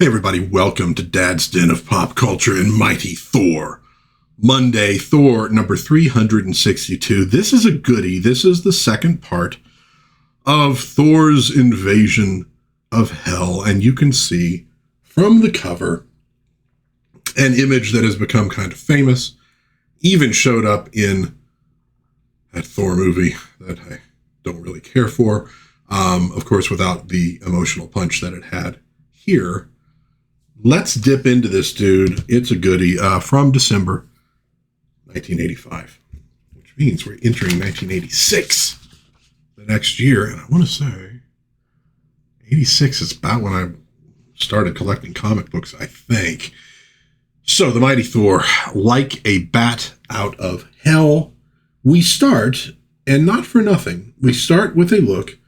Hey everybody, welcome to DadsDen of Pop Culture and Mighty Thor. Monday, Thor number 362. This is a goodie. This is the second part of Thor's invasion of Hell. And you can see from the cover an image that has become kind of famous, even showed up in that Thor movie that I don't really care for. Of course, without the emotional punch that it had here. Let's dip into this, dude. It's a goodie from December 1985, which means we're entering 1986 the next year. And I want to say 86 is about when I started collecting comic books, I think. So the Mighty Thor, like a bat out of hell, we start, and not for nothing, we start with a look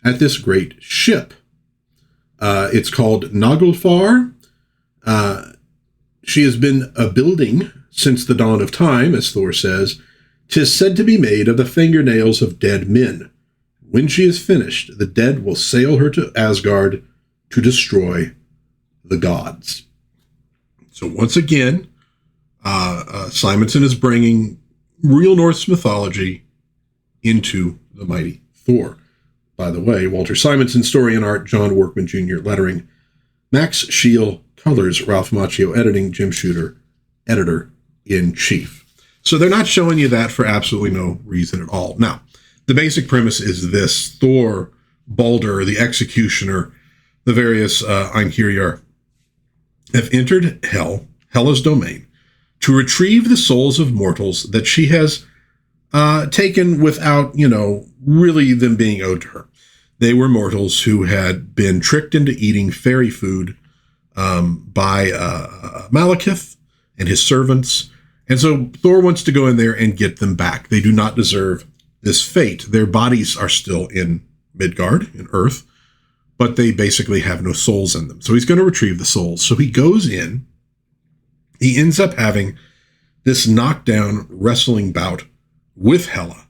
at this great ship. It's called Naglfar. She has been a building since the dawn of time, as Thor says. 'Tis said to be made of the fingernails of dead men. When she is finished, the dead will sail her to Asgard to destroy the gods. So once again, Simonson is bringing real Norse mythology into the Mighty Thor. By the way, Walter Simonson, story and art, John Workman Jr. lettering, Max Scheel colors, Ralph Macchio editing, Jim Shooter, editor-in-chief. So they're not showing you that for absolutely no reason at all. Now, the basic premise is this. Thor, Balder, the Executioner, the various Einherjar have entered Hell, Hela's domain, to retrieve the souls of mortals that she has taken without, really them being owed to her. They were mortals who had been tricked into eating fairy food by Malekith and his servants. And so Thor wants to go in there and get them back. They do not deserve this fate. Their bodies are still in Midgard, in Earth, but they basically have no souls in them. So he's going to retrieve the souls. So he goes in. He ends up having this knockdown wrestling bout with Hela.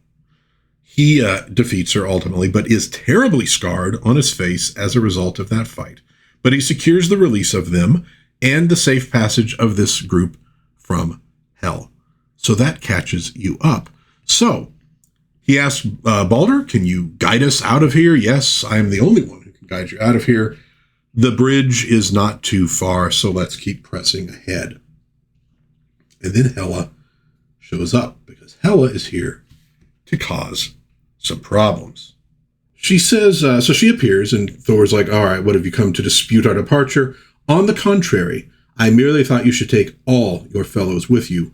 He defeats her ultimately, but is terribly scarred on his face as a result of that fight. But he secures the release of them and the safe passage of this group from Hell. So that catches you up. So he asks Balder, can you guide us out of here? Yes, I am the only one who can guide you out of here. The bridge is not too far, so let's keep pressing ahead. And then Hela shows up, because Hela is here to cause some problems. She says, so she appears, and Thor's like, all right, what have you come to dispute our departure? On the contrary, I merely thought you should take all your fellows with you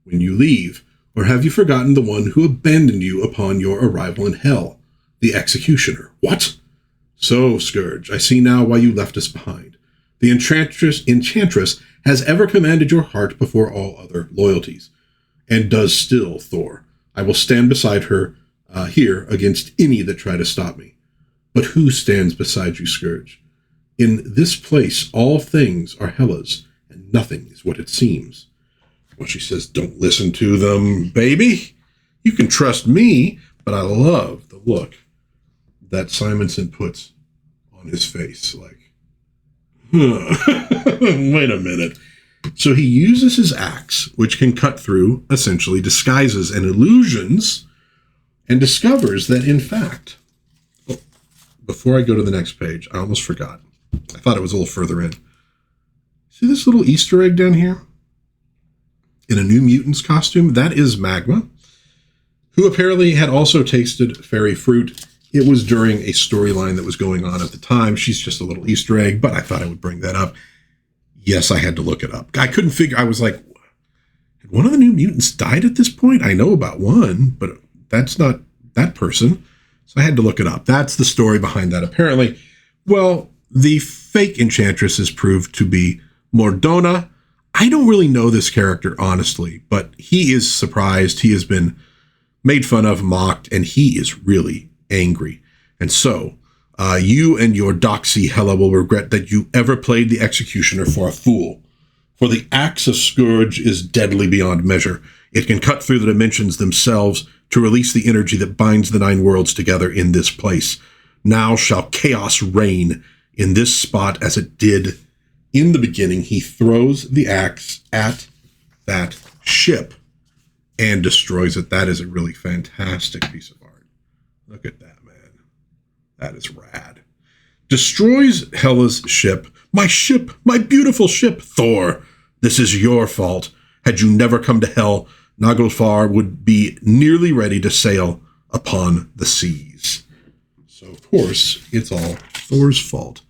when you leave. Or have you forgotten the one who abandoned you upon your arrival in Hell, the Executioner? What? So, Scourge, I see now why you left us behind. The Enchantress has ever commanded your heart before all other loyalties, and does still, Thor. I will stand beside her here against any that try to stop me. But who stands beside you, Scourge? In this place, all things are Hela's, and nothing is what it seems. Well, she says, don't listen to them, baby. You can trust me. But I love the look that Simonson puts on his face. Like, wait a minute. So he uses his axe, which can cut through, essentially, disguises and illusions, and discovers that, in fact, before I go to the next page, I almost forgot. I thought it was a little further in. See this little Easter egg down here? In a New Mutants costume? That is Magma, who apparently had also tasted fairy fruit. It was during a storyline that was going on at the time. She's just a little Easter egg, but I thought I would bring that up. Yes, I had to look it up. I couldn't figure. I was like, had one of the New Mutants died at this point? I know about one, but that's not that person. So I had to look it up. That's the story behind that, apparently. Well, the fake Enchantress is proved to be Mordona. I don't really know this character, honestly, but he is surprised. He has been made fun of, mocked, and he is really angry. And so you and your doxy Hela will regret that you ever played the Executioner for a fool. For the axe of Scourge is deadly beyond measure. It can cut through the dimensions themselves to release the energy that binds the 9 worlds together in this place. Now shall chaos reign in this spot as it did in the beginning, he throws the axe at that ship and destroys it. That is a really fantastic piece of art. Look at that, man. That is rad. Destroys Hela's ship. Ship, my beautiful ship, Thor. This is your fault. Had you never come to Hel, Naglfar would be nearly ready to sail upon the seas. So, of course, it's all Thor's fault.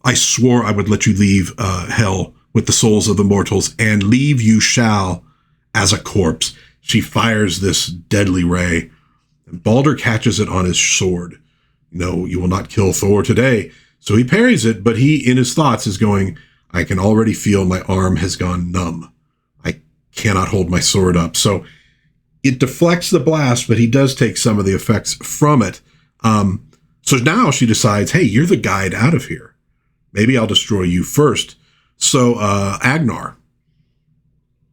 I swore I would let you leave Hel with the souls of the mortals, and leave you shall as a corpse. She fires this deadly ray, and Balder catches it on his sword. No, you will not kill Thor today. So he parries it, but he, in his thoughts, is going, I can already feel my arm has gone numb. I cannot hold my sword up. So it deflects the blast, but he does take some of the effects from it. So now she decides, hey, you're the guide out of here. Maybe I'll destroy you first. So Agnar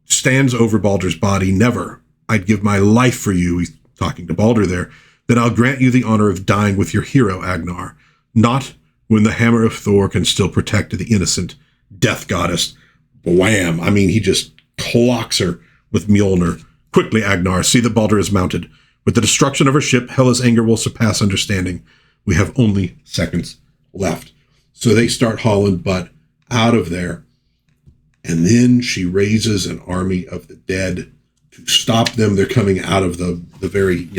stands over Balder's body. Never. I'd give my life for you. He's talking to Balder there. Then I'll grant you the honor of dying with your hero, Agnar. Not when the hammer of Thor can still protect the innocent death goddess. Wham! I mean, he just clocks her with Mjolnir. Quickly, Agnar, see that Balder is mounted. With the destruction of her ship, Hela's anger will surpass understanding. We have only seconds left. So they start hauling butt out of there. And then she raises an army of the dead to stop them. They're coming out of the very,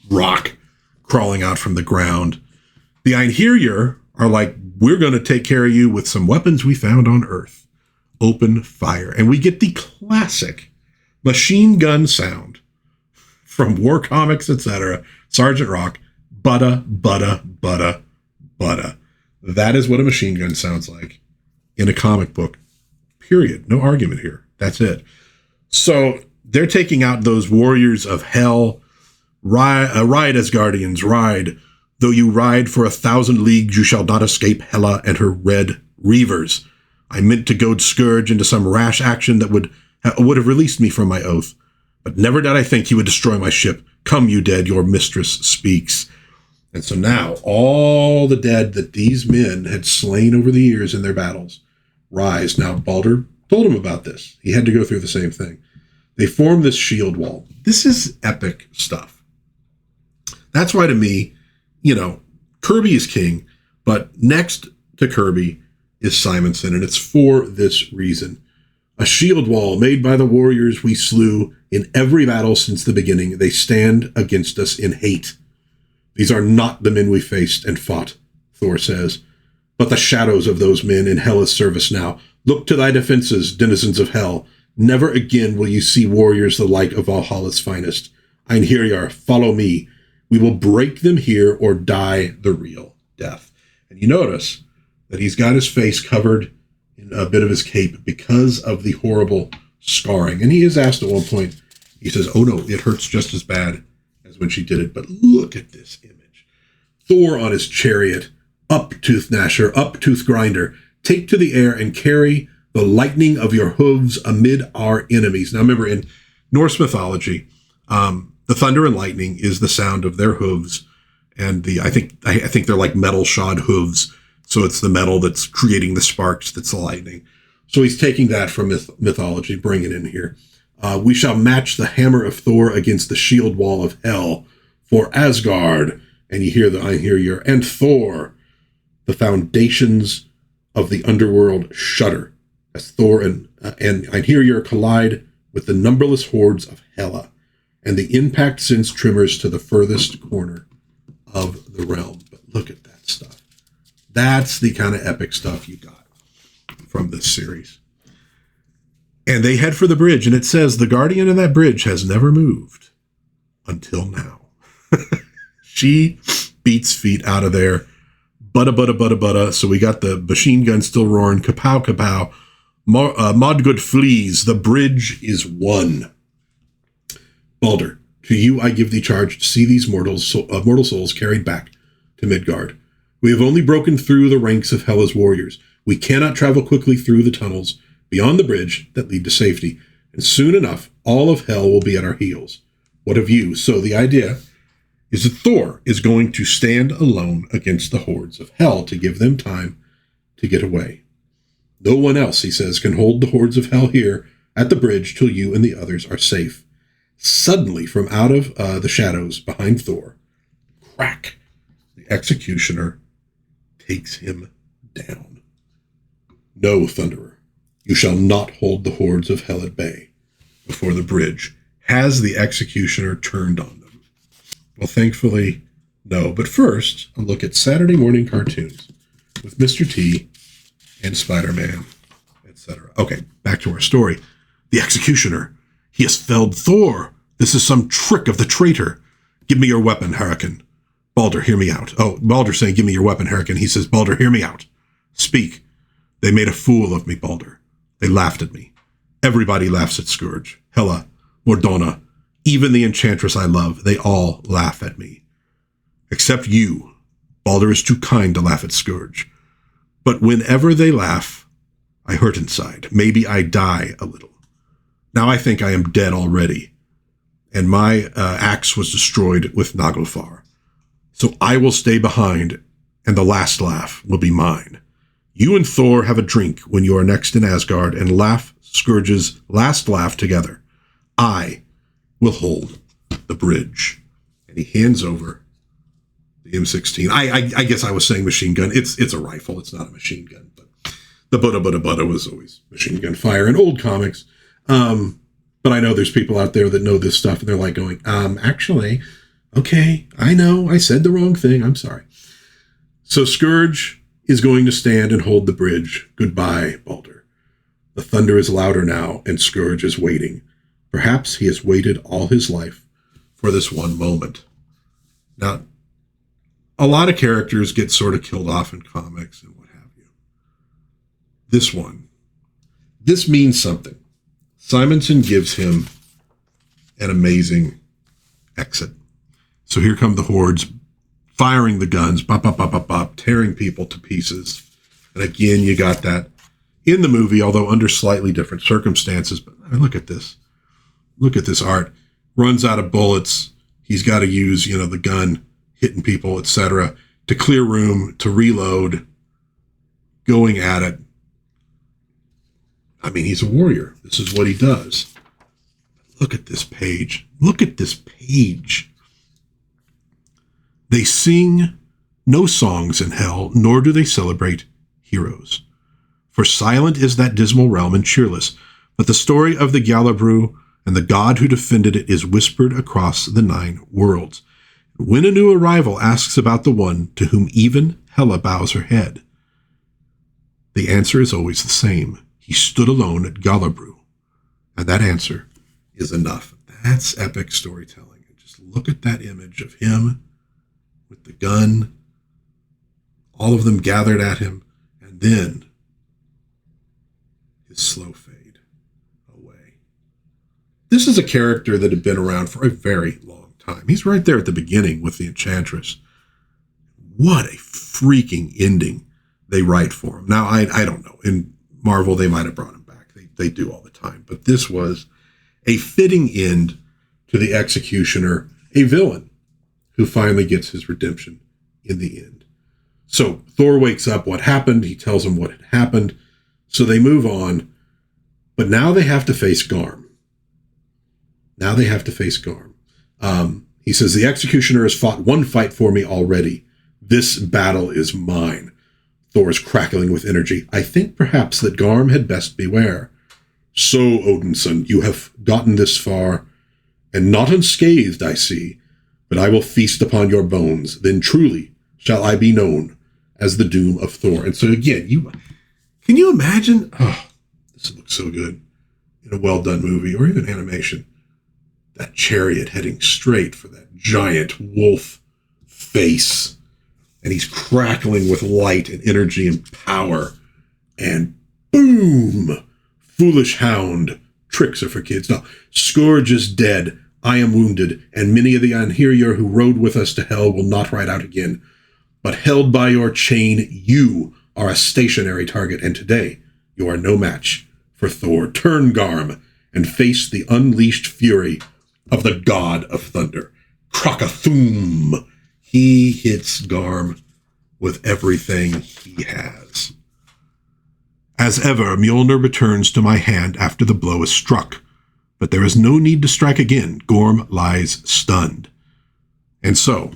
rock crawling out from the ground. The Einherjar are like, we're going to take care of you with some weapons we found on Earth. Open fire. And we get the classic machine gun sound from war comics, etc. Sergeant Rock, butta, butta, butta, butta. That is what a machine gun sounds like in a comic book, period. No argument here. That's it. So they're taking out those warriors of Hel. Ride, as guardians, ride. Though you ride for 1,000 leagues, you shall not escape Hela and her red reavers. I meant to goad Scourge into some rash action that would have released me from my oath. But never did I think he would destroy my ship. Come, you dead, your mistress speaks. And so now, all the dead that these men had slain over the years in their battles rise. Now, Balder told him about this. He had to go through the same thing. They form this shield wall. This is epic stuff. That's why, to me, Kirby is king, but next to Kirby is Simonson, and it's for this reason. A shield wall made by the warriors we slew in every battle since the beginning. They stand against us in hate. These are not the men we faced and fought, Thor says, but the shadows of those men in Hela's service now. Look to thy defenses, denizens of Hel. Never again will you see warriors the like of Valhalla's finest. Einherjar, follow me. We will break them here or die the real death. And you notice that he's got his face covered in a bit of his cape because of the horrible scarring. And he is asked at one point, he says, oh no, it hurts just as bad as when she did it. But look at this image. Thor on his chariot, up tooth gnasher, up tooth grinder, take to the air and carry the lightning of your hooves amid our enemies. Now remember, in Norse mythology, the thunder and lightning is the sound of their hooves, and I think they're like metal shod hooves. So it's the metal that's creating the sparks that's the lightning. So he's taking that from mythology, bringing it in here. We shall match the hammer of Thor against the shield wall of Hel for Asgard. And you hear the Einherjar and Thor, the foundations of the underworld shudder as Thor and Einherjar collide with the numberless hordes of Hela. And the impact sends tremors to the furthest corner of the realm. But look at that stuff. That's the kind of epic stuff you got from this series. And they head for the bridge, and it says the guardian of that bridge has never moved until now. She beats feet out of there. Butta, butta, butta, butta. So we got the machine gun still roaring. Kapow, kapow. Modgood flees. The bridge is won. Balder, to you I give thee charge to see these mortal souls carried back to Midgard. We have only broken through the ranks of Hela's warriors. We cannot travel quickly through the tunnels beyond the bridge that lead to safety, and soon enough all of Hel will be at our heels. What of you? So the idea is that Thor is going to stand alone against the hordes of Hel to give them time to get away. No one else, he says, can hold the hordes of hell here at the bridge till you and the others are safe. Suddenly, from out of the shadows behind Thor, crack, the executioner takes him down. No, Thunderer, you shall not hold the hordes of hell at bay before the bridge. Has the executioner turned on them? Well, thankfully, no. But first, a look at Saturday morning cartoons with Mr. T and Spider-Man, etc. Okay, back to our story. The executioner. He has felled Thor. This is some trick of the traitor. Give me your weapon, Hurricane. Balder, hear me out. Oh, Balder saying, give me your weapon, Hurricane. He says, Balder, hear me out. Speak. They made a fool of me, Balder. They laughed at me. Everybody laughs at Scourge. Hela, Mordona, even the enchantress I love, they all laugh at me. Except you. Balder is too kind to laugh at Scourge. But whenever they laugh, I hurt inside. Maybe I die a little. Now I think I am dead already, and my axe was destroyed with Naglfar. So I will stay behind, and the last laugh will be mine. You and Thor have a drink when you are next in Asgard and laugh Scourge's last laugh together. I will hold the bridge. And he hands over the M16. I guess I was saying machine gun. It's a rifle. It's not a machine gun. But the Butta was always machine gun fire in old comics. But I know there's people out there that know this stuff, and they're like going, actually, okay, I know, I said the wrong thing. I'm sorry. So Scourge is going to stand and hold the bridge. Goodbye, Balder. The thunder is louder now, and Scourge is waiting. Perhaps he has waited all his life for this one moment. Now, a lot of characters get sort of killed off in comics and what have you. This means something. Simonson gives him an amazing exit. So here come the hordes, firing the guns, bop, bop, bop, bop, bop, tearing people to pieces. And again, you got that in the movie, although under slightly different circumstances. But I mean, look at this. Look at this art. Runs out of bullets. He's got to use, the gun, hitting people, etc., to clear room, to reload, going at it. I mean, he's a warrior. This is what he does. Look at this page. Look at this page. They sing no songs in hell, nor do they celebrate heroes. For silent is that dismal realm and cheerless, but the story of the Galabru and the god who defended it is whispered across the 9 worlds. When a new arrival asks about the one to whom even Hela bows her head, the answer is always the same. He stood alone at Galabru, and that answer is enough. That's epic storytelling. And just look at that image of him with the gun, all of them gathered at him, and then his slow fade away. This is a character that had been around for a very long time. He's right there at the beginning with the Enchantress. What a freaking ending they write for him. Now, I don't know. In Marvel, they might have brought him back. They do all the time. But this was a fitting end to the Executioner, a villain who finally gets his redemption in the end. So Thor wakes up what happened. He tells him what had happened. So they move on. But now they have to face Garm. He says, the Executioner has fought one fight for me already. This battle is mine. Thor is crackling with energy. I think perhaps that Garm had best beware. So, Odinson, you have gotten this far, and not unscathed, I see, but I will feast upon your bones. Then truly shall I be known as the doom of Thor. And so again, can you imagine? Oh, this looks so good in a well-done movie or even animation. That chariot heading straight for that giant wolf face. And he's crackling with light and energy and power. And boom! Foolish hound. Tricks are for kids. Now, Scourge is dead. I am wounded. And many of the Anhiriar who rode with us to hell will not ride out again. But held by your chain, you are a stationary target. And today, you are no match for Thor. Turn, Garm, and face the unleashed fury of the God of Thunder. Krakathoom. He hits Garm with everything he has. As ever, Mjolnir returns to my hand after the blow is struck, but there is no need to strike again. Gorm lies stunned. And so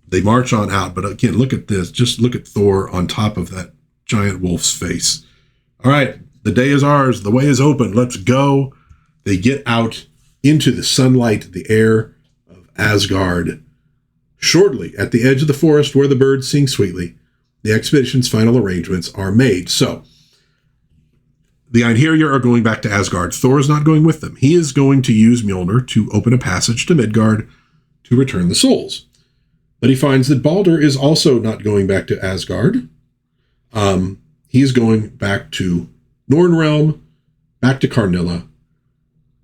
they march on out, but again, look at this. Just look at Thor on top of that giant wolf's face. All right, the day is ours. The way is open. Let's go. They get out into the sunlight, the air of Asgard. Shortly, at the edge of the forest where the birds sing sweetly, the expedition's final arrangements are made. So, the Einherjar are going back to Asgard. Thor is not going with them. He is going to use Mjolnir to open a passage to Midgard to return the souls. But he finds that Baldur is also not going back to Asgard. He is going back to Nornrealm, back to Karnilla.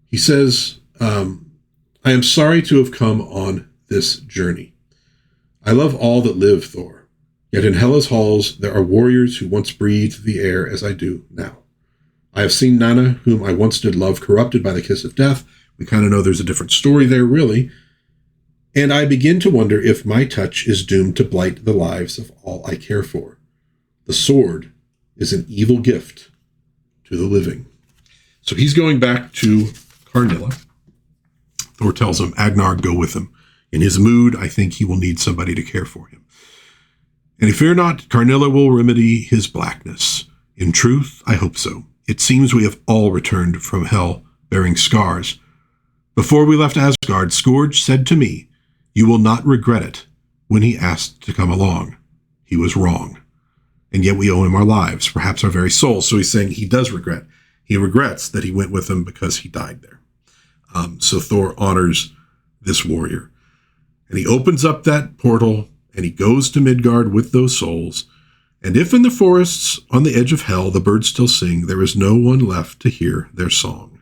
He says, I am sorry to have come on this journey. I love all that live, Thor. Yet in Hela's halls, there are warriors who once breathed the air as I do now. I have seen Nanna, whom I once did love, corrupted by the kiss of death. We kind of know there's a different story there, really. And I begin to wonder if my touch is doomed to blight the lives of all I care for. The sword is an evil gift to the living. So he's going back to Karnilla. Thor tells him, Agnar, go with him. In his mood, I think he will need somebody to care for him. And if fear not, Karnilla will remedy his blackness. In truth, I hope so. It seems we have all returned from hell bearing scars. Before we left Asgard, Scourge said to me, you will not regret it, when he asked to come along. He was wrong. And yet we owe him our lives, perhaps our very souls. So he's saying he does regret. He regrets that he went with them because he died there. So Thor honors this warrior. And he opens up that portal, and he goes to Midgard with those souls. And if in the forests on the edge of hell the birds still sing, there is no one left to hear their song.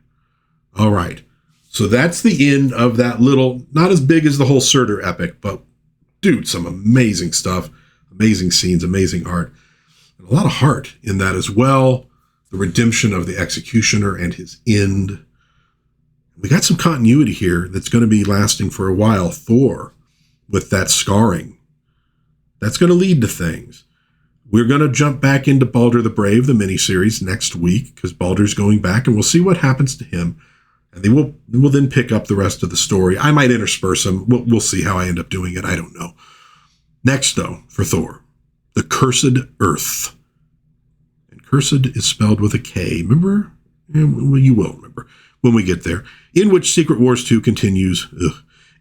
All right. So that's the end of that little, not as big as the whole Surtur epic, but dude, some amazing stuff, amazing scenes, amazing art, and a lot of heart in that as well. The redemption of the executioner and his end. We got some continuity here that's going to be lasting for a while. Thor, with that scarring, that's going to lead to things. We're going to jump back into Baldur the Brave, the miniseries, next week, because Baldur's going back, and we'll see what happens to him. And they will then pick up the rest of the story. I might intersperse them. We'll see how I end up doing it. I don't know. Next, though, for Thor, the Cursed Earth. And cursed is spelled with a K. Remember? Well, you will remember when we get there. In which Secret Wars 2 continues.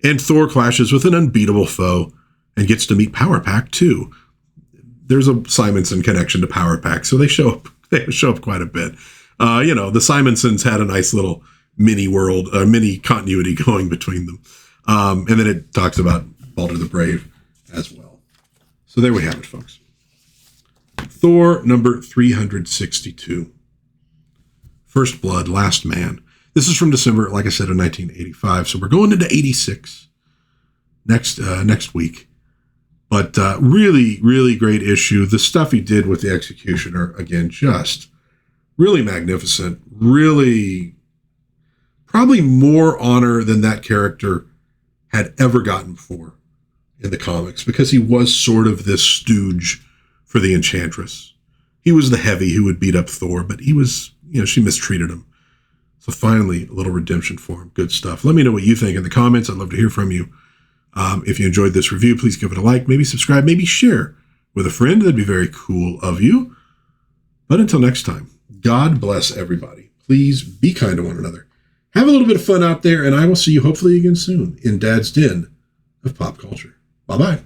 And Thor clashes with an unbeatable foe and gets to meet Power Pack, too. There's a Simonson connection to Power Pack, so they show up quite a bit. The Simonsons had a nice little mini world, mini continuity going between them. And then it talks about Baldur the Brave as well. So there we have it, folks. Thor number 362. First Blood, Last Man. This is from December, like I said, of 1985. So we're going into 86 next week. But really, really great issue. The stuff he did with the Executioner, again, just really magnificent. Really, probably more honor than that character had ever gotten before in the comics, because he was sort of this stooge for the Enchantress. He was the heavy who would beat up Thor, but he was, she mistreated him. So finally, a little redemption for him. Good stuff. Let me know what you think in the comments. I'd love to hear from you. If you enjoyed this review, please give it a like, maybe subscribe, maybe share with a friend. That'd be very cool of you. But until next time, God bless everybody. Please be kind to one another. Have a little bit of fun out there, and I will see you hopefully again soon in Dad's Den of Pop Culture. Bye-bye.